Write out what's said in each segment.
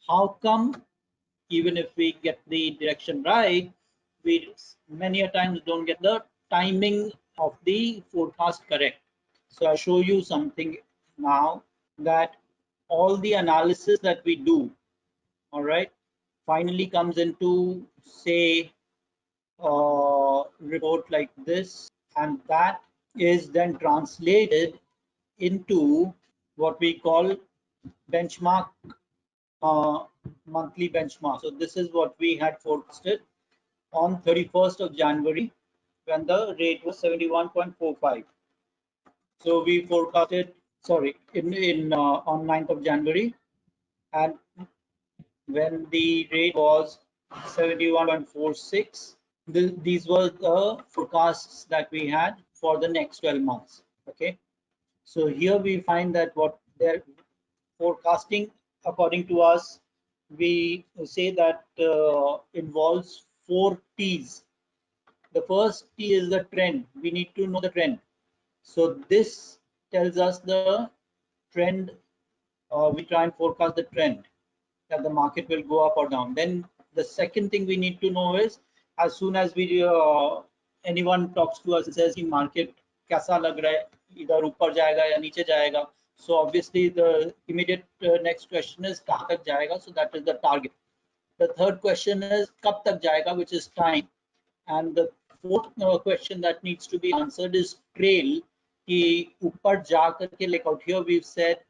how come even if we get the direction right, we many a times don't get the timing of the forecast correct. So I'll show you something now that all the analysis that we do, all right, finally comes into say report like this, and that is then translated into what we call benchmark, monthly benchmark. So this is what we had forecasted on 31st of January when the rate was 71.45. So we forecasted, sorry, in on 9th of January, and when the rate was 71.46, these were the forecasts that we had for the next 12 months. Okay, so here we find that what they're forecasting, according to us, we say that involves 4 T's. The first T is the trend. We need to know the trend. So this tells us the trend. We try and forecast the trend that the market will go up or down. Then the second thing we need to know is, as soon as we anyone talks to us and says, "Market कैसा लग रहा है? इधर ऊपर जाएगा या नीचे जाएगा?" So obviously the immediate next question is कहाँ तक जाएगा? So that is the target. The third question is कब तक जाएगा, which is time. And the fourth question that needs to be answered is trail. कि ऊपर जा करके, like out here we've said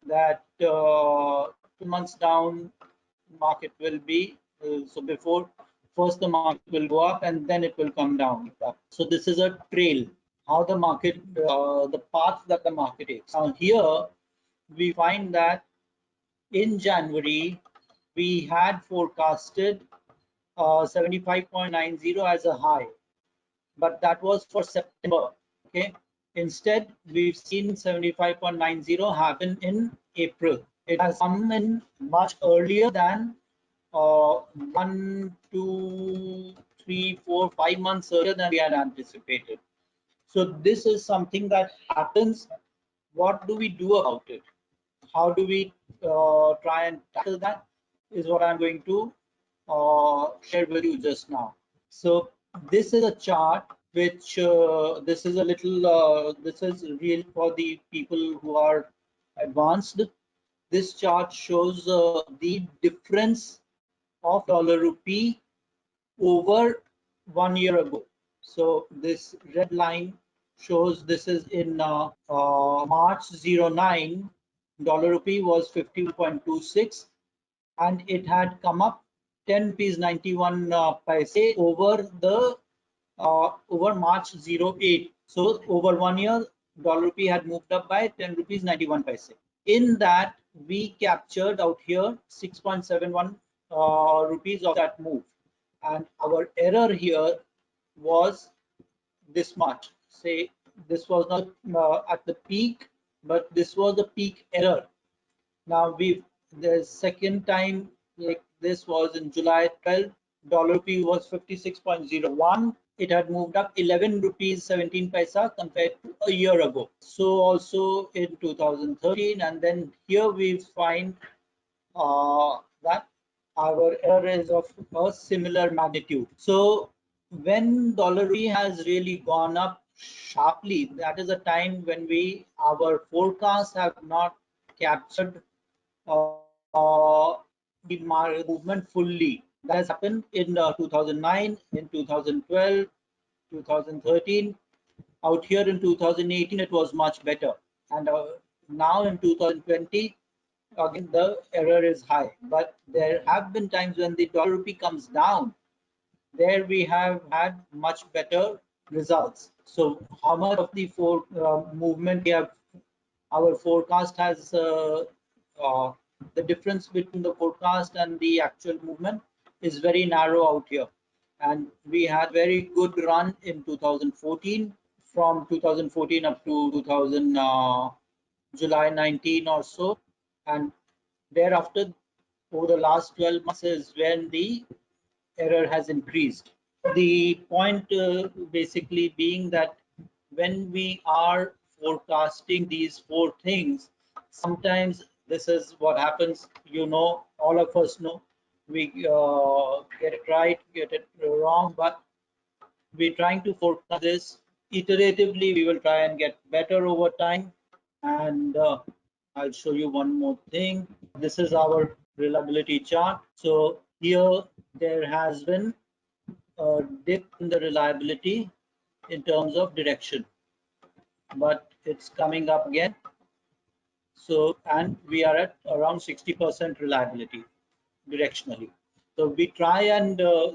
that 2 months down market will be so before first the market will go up and then it will come down. So this is a trail, how the market, the path that the market takes. Now here we find that in January we had forecasted 75.90 as a high, but that was for September. Okay, instead we've seen 75.90 happen in April. It has come in much earlier than 1, 2, 3, 4, 5 months earlier than we had anticipated. So this is something that happens. What do we do about it? How do we try and tackle that? Is what I'm going to share with you just now. So this is a chart which this is a little this is real for the people who are advanced. This chart shows the difference of dollar rupee over 1 year ago. So this red line shows this is in March 09, dollar rupee was 51.26 and it had come up 10 rupees 91 paise over the over March 08. So over 1 year, dollar rupee had moved up by 10 rupees 91 paise. In that we captured out here 6.71 rupees of that move, and our error here was this much. Say this was not at the peak, but this was the peak error. Now the second time like this was in July 12, dollar rupee was 56.01. It had moved up 11 rupees 17 paisa compared to a year ago. So also in 2013, and then here we find that our error is of a similar magnitude. So when dollar rupee has really gone up sharply, that is a time when our forecasts have not captured the movement fully. That has happened in 2009, in 2012, 2013. Out here in 2018, it was much better. And now in 2020, again, the error is high. But there have been times when the dollar rupee comes down. There we have had much better results. So how much of the movement we have, our forecast has the difference between the forecast and the actual movement is very narrow out here. And we had very good run in 2014, from 2014 up to 2000 July 19 or so, and thereafter over the last 12 months is when the error has increased. The point basically being that when we are forecasting these 4 things, sometimes This is what happens. You know, all of us know. We get it right, get it wrong, but we're trying to forecast this iteratively. We will try and get better over time. And I'll show you one more thing. This is our reliability chart. So here there has been a dip in the reliability in terms of direction, but it's coming up again. So, and we are at around 60% reliability directionally. So we try and uh,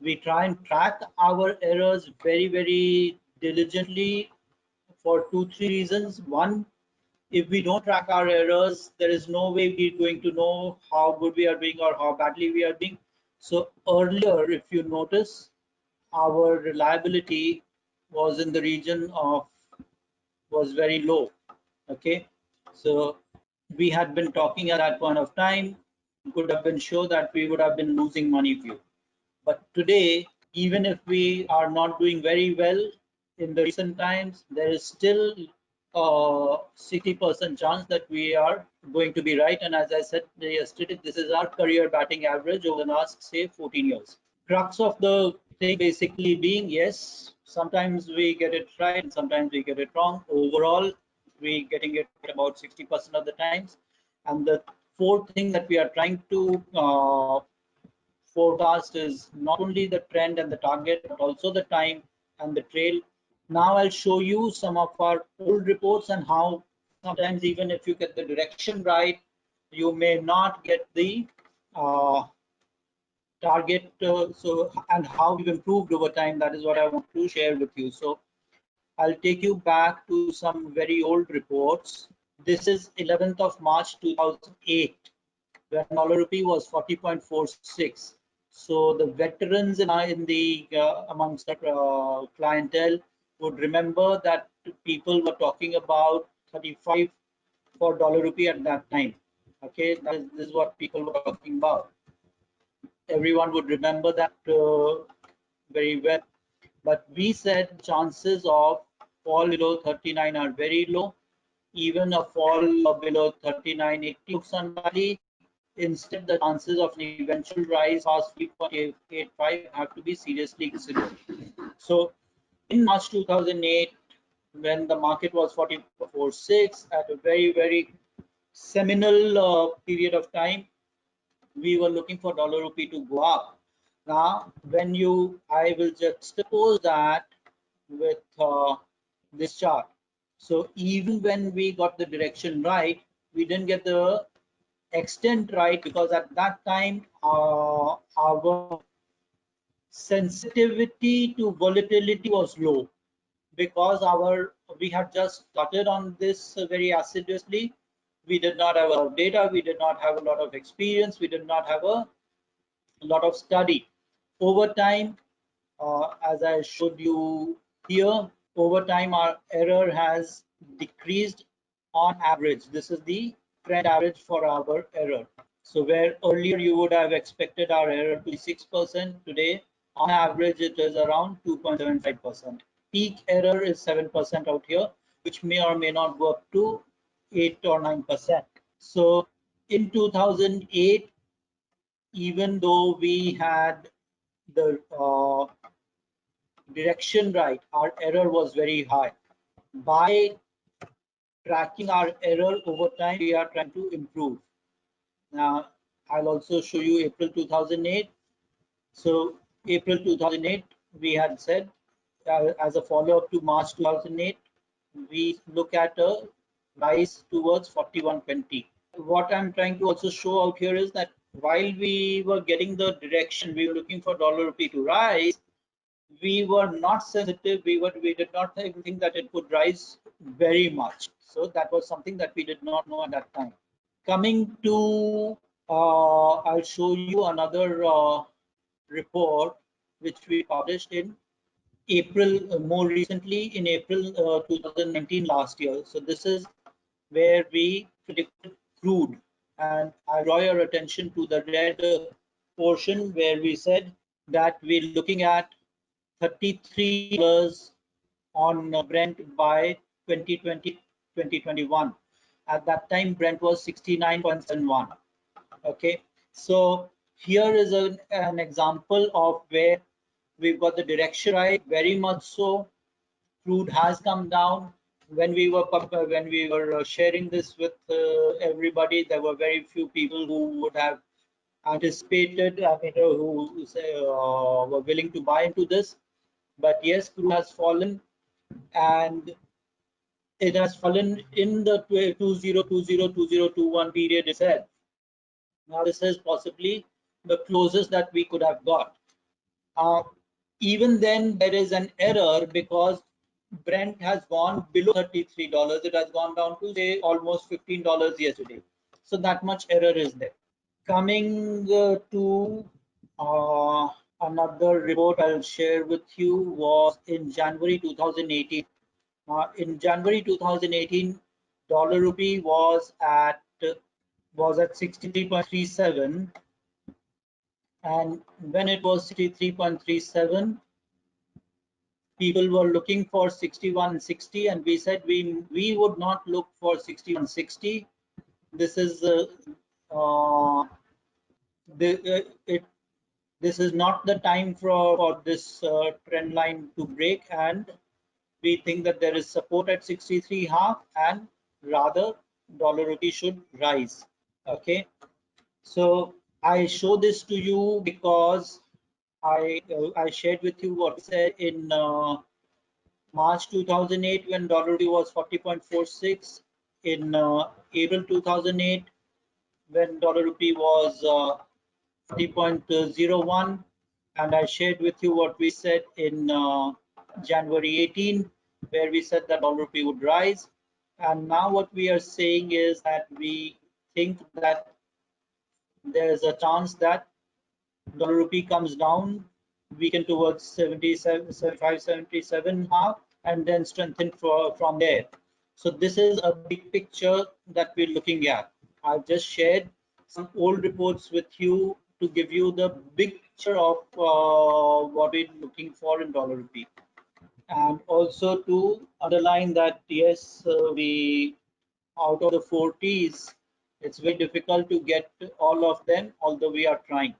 we try and track our errors very diligently for 2-3 reasons. One, if we don't track our errors, there is no way we're going to know how good we are doing or how badly we are doing. So earlier, if you notice, our reliability was in the region of was very low. Okay, so we had been talking at that point of time, could have been sure that we would have been losing money view. But today, even if we are not doing very well in the recent times, there is still a 60% chance that we are going to be right. And as I said yesterday, this is our career batting average over the last, say, 14 years. Crux of the thing basically being, yes, sometimes we get it right and sometimes we get it wrong. Overall, we getting it about 60% of the times. And the fourth thing that we are trying to forecast is not only the trend and the target, but also the time and the trail. Now I'll show you some of our old reports and how sometimes even if you get the direction right, you may not get the target. So and how we've improved over time. That is what I want to share with you. So I'll take you back to some very old reports. This is 11th of March 2008, when dollar rupee was 40.46. So the veterans in the amongst the clientele would remember that people were talking about 35 for dollar rupee at that time. Okay, this is what people were talking about. Everyone would remember that very well. But we said chances of fall below 39 are very low. Even a fall below 39.80 looks unlikely. Instead, the chances of an eventual rise past 3.85 have to be seriously considered. So, in March 2008, when the market was 44.6 at a very seminal period of time, we were looking for dollar rupee to go up. Now, when I will just suppose that with this chart. So even when we got the direction right, we didn't get the extent right, because at that time our sensitivity to volatility was low, because we had just started on this very assiduously. We did not have a lot of data, we did not have a lot of experience, we did not have a lot of study. Over time, as I showed you here, over time our error has decreased on average. This is the trend average for our error. So where earlier you would have expected our error to be 6%, today on average it is around 2.75%. Peak error is 7% out here, which may or may not go up to 8 or 9%. So in 2008, even though we had the direction right, our error was very high. By tracking our error over time, we are trying to improve. Now, I'll also show you April 2008. So April 2008, we had said, as a follow-up to March 2008, we look at a rise towards 41.20. What I'm trying to also show out here is that while we were getting the direction, we were looking for dollar rupee to rise, we were not sensitive. We did not think that it would rise very much. So that was something that we did not know at that time. Coming to, I'll show you another report which we published in April, more recently in April 2019, last year. So this is where we predicted crude, and I draw your attention to the red portion where we said that we're looking at $33 on Brent by 2020, 2021. At that time, Brent was 69.71. Okay, so here is an example of where we've got the direction right, very much so. Crude has come down. When we were sharing this with everybody, there were very few people who would have anticipated, I mean, who were willing to buy into this. But yes, crude has fallen, and it has fallen in the 2020-2021 period itself. Now, this is possibly the closest that we could have got. Uh, Even then, there is an error because Brent has gone below $33. It has gone down to say almost $15 yesterday. So that much error is there. Coming to another report I'll share with you was in January 2018. In January 2018, dollar rupee was at 63.37, and when it was 63.37, people were looking for 61.60, and we said we would not look for 61.60. This is it. This is not the time for this trend line to break, and we think that there is support at 63.5, and rather dollar rupee should rise. Okay, so I show this to you because I shared with you what we said in March 2008 when dollar rupee was 40.46, in April 2008 when dollar rupee was 40.01, and I shared with you what we said in January 18, where we said that dollar rupee would rise. And now what we are saying is that we think that there is a chance that dollar rupee comes down, weaken towards 77, 75, 77 half, and then strengthen from there. So this is a big picture that we're looking at. I've just shared some old reports with you to give you the big picture of what we're looking for in dollar rupee, and also to underline that yes, we out of the 40s, it's very difficult to get all of them, although we are trying.